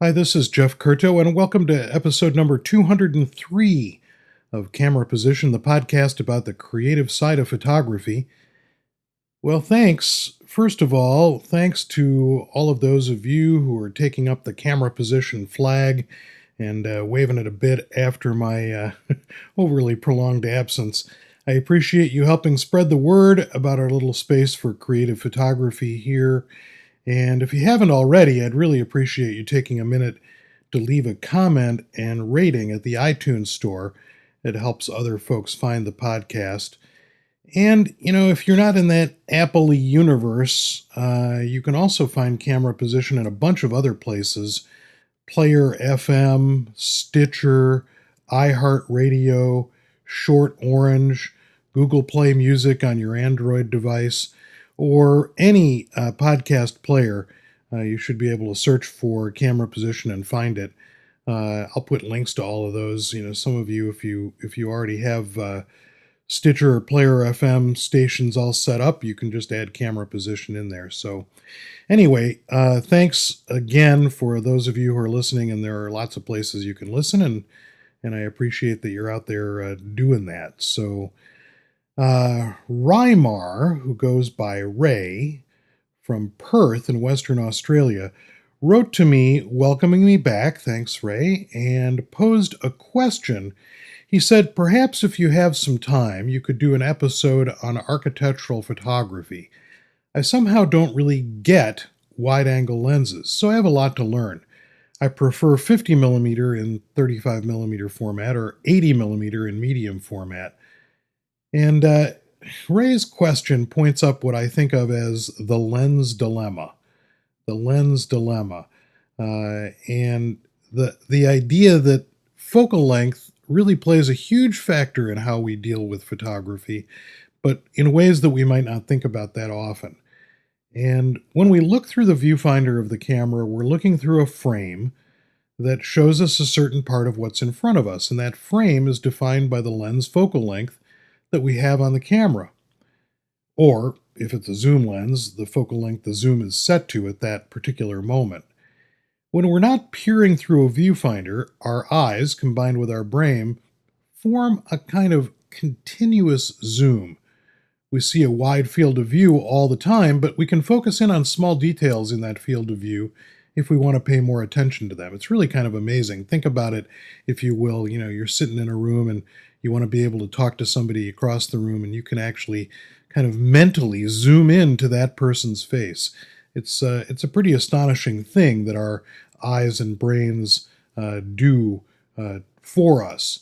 Hi, this is Jeff Curto, and welcome to episode number 203 of Camera Position, the podcast about the creative side of photography. Well, thanks. First of all, thanks to all of those of you who are taking up the camera position flag and waving it a bit after my overly prolonged absence. I appreciate you helping spread the word about our little space for creative photography here. And if you haven't already, I'd really appreciate you taking a minute to leave a comment and rating at the iTunes store. It helps other folks find the podcast. And, if you're not in that Apple universe, you can also find Camera Position in a bunch of other places: Player FM, Stitcher, iHeart Radio, Short Orange, Google Play Music on your Android device, or any podcast player. You should be able to search for Camera Position and find it. I'll put links to all of those. Some of you, if you already have Stitcher or Player FM stations all set up, you can just add Camera Position in there. So anyway, thanks again for those of you who are listening, and there are lots of places you can listen, and I appreciate that you're out there doing that. So Rymar, who goes by Ray, from Perth in Western Australia, wrote to me welcoming me back, thanks Ray, and posed a question. He said, perhaps if you have some time, you could do an episode on architectural photography. I somehow don't really get wide-angle lenses, so I have a lot to learn. I prefer 50mm in 35mm format or 80mm in medium format. And Ray's question points up what I think of as the lens dilemma. The lens dilemma. And the idea that focal length really plays a huge factor in how we deal with photography, but in ways that we might not think about that often. And when we look through the viewfinder of the camera, we're looking through a frame that shows us a certain part of what's in front of us, and that frame is defined by the lens focal length that we have on the camera. Or, if it's a zoom lens, the focal length the zoom is set to at that particular moment. When we're not peering through a viewfinder, our eyes, combined with our brain, form a kind of continuous zoom. We see a wide field of view all the time, but we can focus in on small details in that field of view if we want to pay more attention to them. It's really kind of amazing. Think about it, if you will. You're sitting in a room and you want to be able to talk to somebody across the room, and you can actually kind of mentally zoom in to that person's face. It's a pretty astonishing thing that our eyes and brains do for us.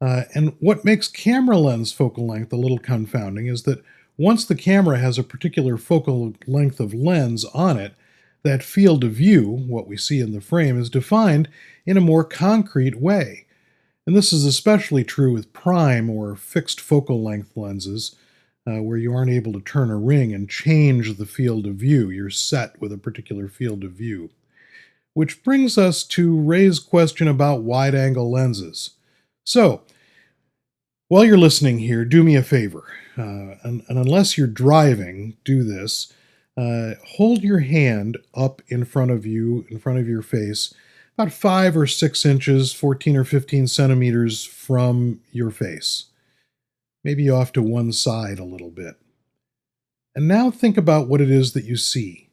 And what makes camera lens focal length a little confounding is that once the camera has a particular focal length of lens on it, that field of view, what we see in the frame, is defined in a more concrete way. And this is especially true with prime or fixed focal length lenses, where you aren't able to turn a ring and change the field of view. You're set with a particular field of view. Which brings us to Ray's question about wide-angle lenses. So, while you're listening here, do me a favor, and unless you're driving, do this. Hold your hand up in front of you, in front of your face, about 5 or 6 inches, 14 or 15 centimeters from your face. Maybe off to one side a little bit. And now think about what it is that you see.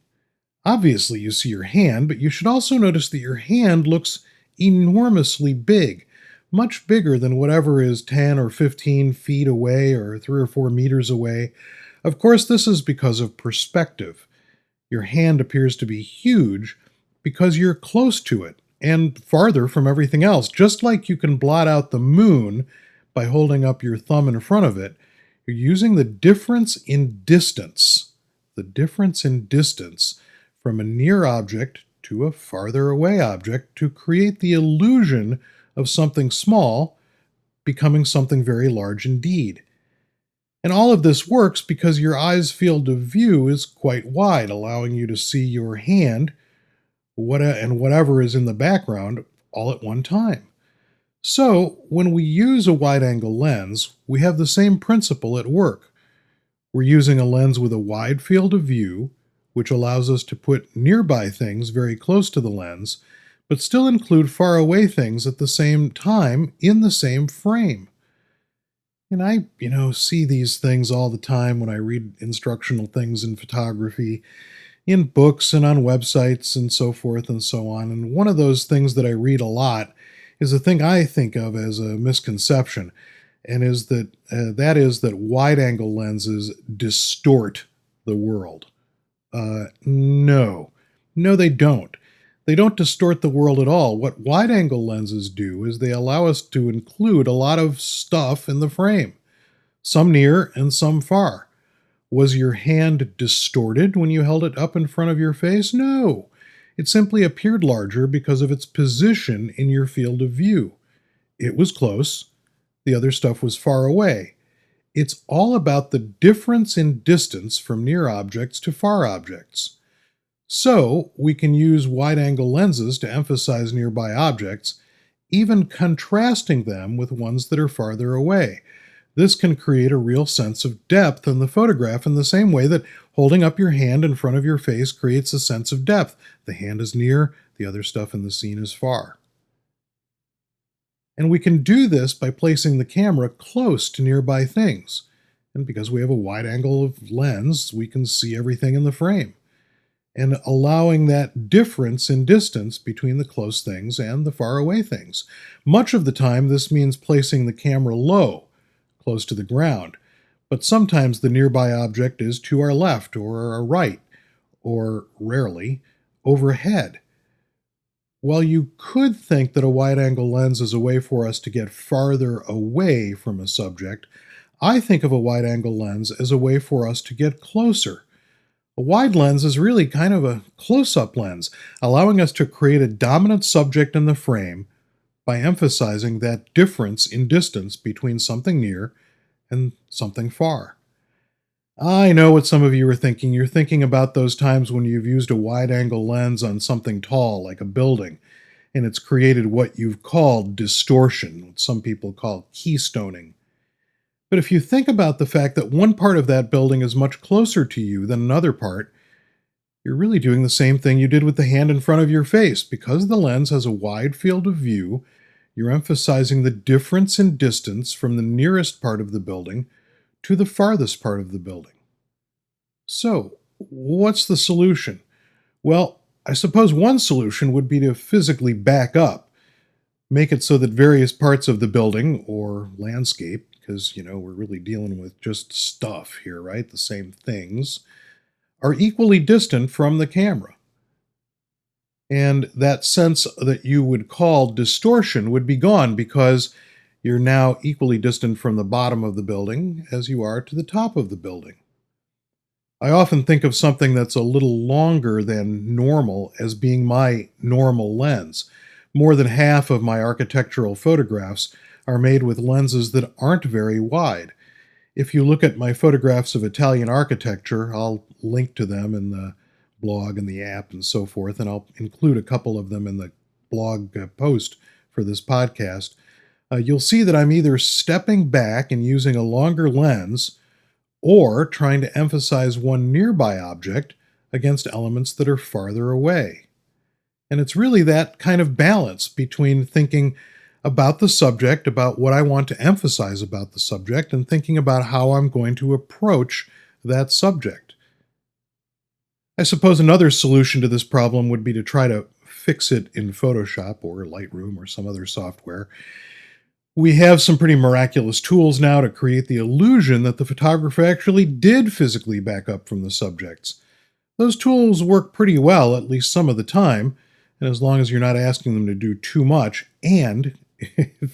Obviously, you see your hand, but you should also notice that your hand looks enormously big, much bigger than whatever is 10 or 15 feet away or 3 or 4 meters away. Of course, this is because of perspective. Your hand appears to be huge because you're close to it and farther from everything else. Just like you can blot out the moon by holding up your thumb in front of it, you're using the difference in distance from a near object to a farther away object to create the illusion of something small becoming something very large indeed. And all of this works because your eye's field of view is quite wide, allowing you to see your hand and whatever is in the background all at one time. So, when we use a wide-angle lens, we have the same principle at work. We're using a lens with a wide field of view, which allows us to put nearby things very close to the lens, but still include far away things at the same time in the same frame. And I see these things all the time when I read instructional things in photography, in books and on websites and so forth and so on. And one of those things that I read a lot is a thing I think of as a misconception, and that is that wide-angle lenses distort the world. No, no, they don't. They don't distort the world at all. What wide-angle lenses do is they allow us to include a lot of stuff in the frame, some near and some far. Was your hand distorted when you held it up in front of your face? No. It simply appeared larger because of its position in your field of view. It was close, the other stuff was far away. It's all about the difference in distance from near objects to far objects. So, we can use wide angle lenses to emphasize nearby objects, even contrasting them with ones that are farther away. This can create a real sense of depth in the photograph in the same way that holding up your hand in front of your face creates a sense of depth. The hand is near, the other stuff in the scene is far. And we can do this by placing the camera close to nearby things. And because we have a wide angle lens, we can see everything in the frame. And allowing that difference in distance between the close things and the far away things. Much of the time, this means placing the camera low, close to the ground, but sometimes the nearby object is to our left or our right, or rarely, overhead. While you could think that a wide angle lens is a way for us to get farther away from a subject, I think of a wide angle lens as a way for us to get closer. A wide lens is really kind of a close-up lens, allowing us to create a dominant subject in the frame by emphasizing that difference in distance between something near and something far. I know what some of you are thinking. You're thinking about those times when you've used a wide-angle lens on something tall, like a building, and it's created what you've called distortion, what some people call keystoning. But if you think about the fact that one part of that building is much closer to you than another part, you're really doing the same thing you did with the hand in front of your face. Because the lens has a wide field of view, you're emphasizing the difference in distance from the nearest part of the building to the farthest part of the building. So, what's the solution? Well, I suppose one solution would be to physically back up, make it so that various parts of the building or landscape, because, we're really dealing with just stuff here, right? The same things, are equally distant from the camera. And that sense that you would call distortion would be gone because you're now equally distant from the bottom of the building as you are to the top of the building. I often think of something that's a little longer than normal as being my normal lens. More than half of my architectural photographs are made with lenses that aren't very wide. If you look at my photographs of Italian architecture, I'll link to them in the blog and the app and so forth, and I'll include a couple of them in the blog post for this podcast. You'll see that I'm either stepping back and using a longer lens or trying to emphasize one nearby object against elements that are farther away. And it's really that kind of balance between thinking about the subject, about what I want to emphasize about the subject, and thinking about how I'm going to approach that subject. I suppose another solution to this problem would be to try to fix it in Photoshop or Lightroom or some other software. We have some pretty miraculous tools now to create the illusion that the photographer actually did physically back up from the subjects. Those tools work pretty well, at least some of the time, and as long as you're not asking them to do too much, and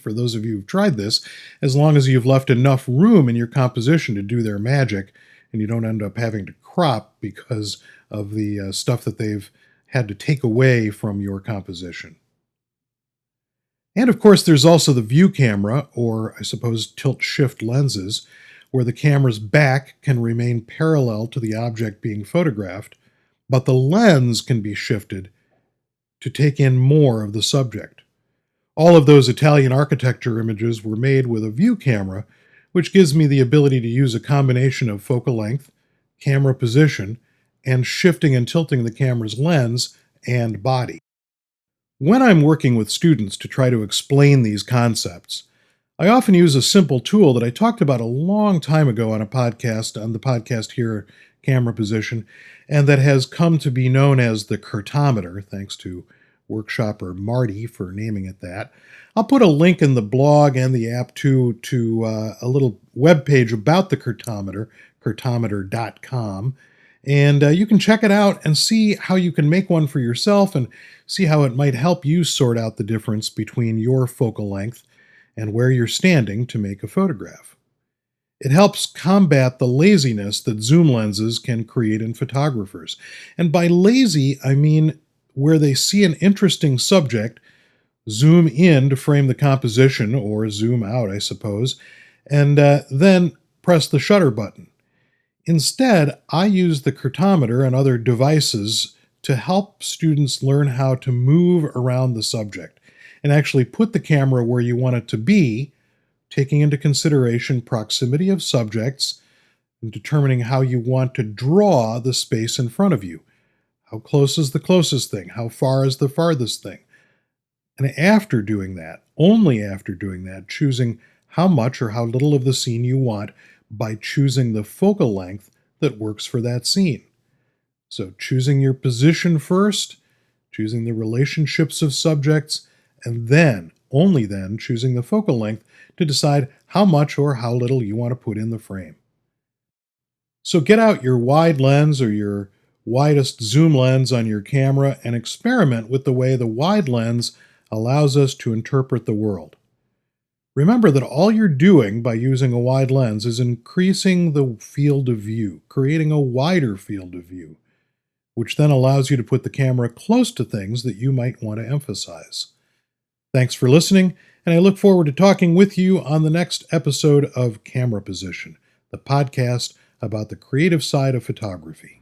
for those of you who've tried this, as long as you've left enough room in your composition to do their magic, and you don't end up having to crop because of the stuff that they've had to take away from your composition. And of course, there's also the view camera, or I suppose tilt-shift lenses, where the camera's back can remain parallel to the object being photographed, but the lens can be shifted to take in more of the subject. All of those Italian architecture images were made with a view camera, which gives me the ability to use a combination of focal length, camera position, and shifting and tilting the camera's lens and body. When I'm working with students to try to explain these concepts, I often use a simple tool that I talked about a long time ago on the podcast here, Camera Position, and that has come to be known as the Kirtometer, thanks to workshopper Marty for naming it that. I'll put a link in the blog and the app to a little web page about the Kirtometer, kirtometer.com. And you can check it out and see how you can make one for yourself and see how it might help you sort out the difference between your focal length and where you're standing to make a photograph. It helps combat the laziness that zoom lenses can create in photographers. And by lazy, I mean where they see an interesting subject, zoom in to frame the composition, or zoom out, I suppose, and then press the shutter button. Instead, I use the Kirtometer and other devices to help students learn how to move around the subject and actually put the camera where you want it to be, taking into consideration proximity of subjects and determining how you want to draw the space in front of you. How close is the closest thing? How far is the farthest thing? And after doing that, only after doing that, choosing how much or how little of the scene you want by choosing the focal length that works for that scene. So choosing your position first, choosing the relationships of subjects, and then, only then, choosing the focal length to decide how much or how little you want to put in the frame. So get out your wide lens or your widest zoom lens on your camera and experiment with the way the wide lens allows us to interpret the world. Remember that all you're doing by using a wide lens is increasing the field of view, creating a wider field of view, which then allows you to put the camera close to things that you might want to emphasize. Thanks for listening, and I look forward to talking with you on the next episode of Camera Position, the podcast about the creative side of photography.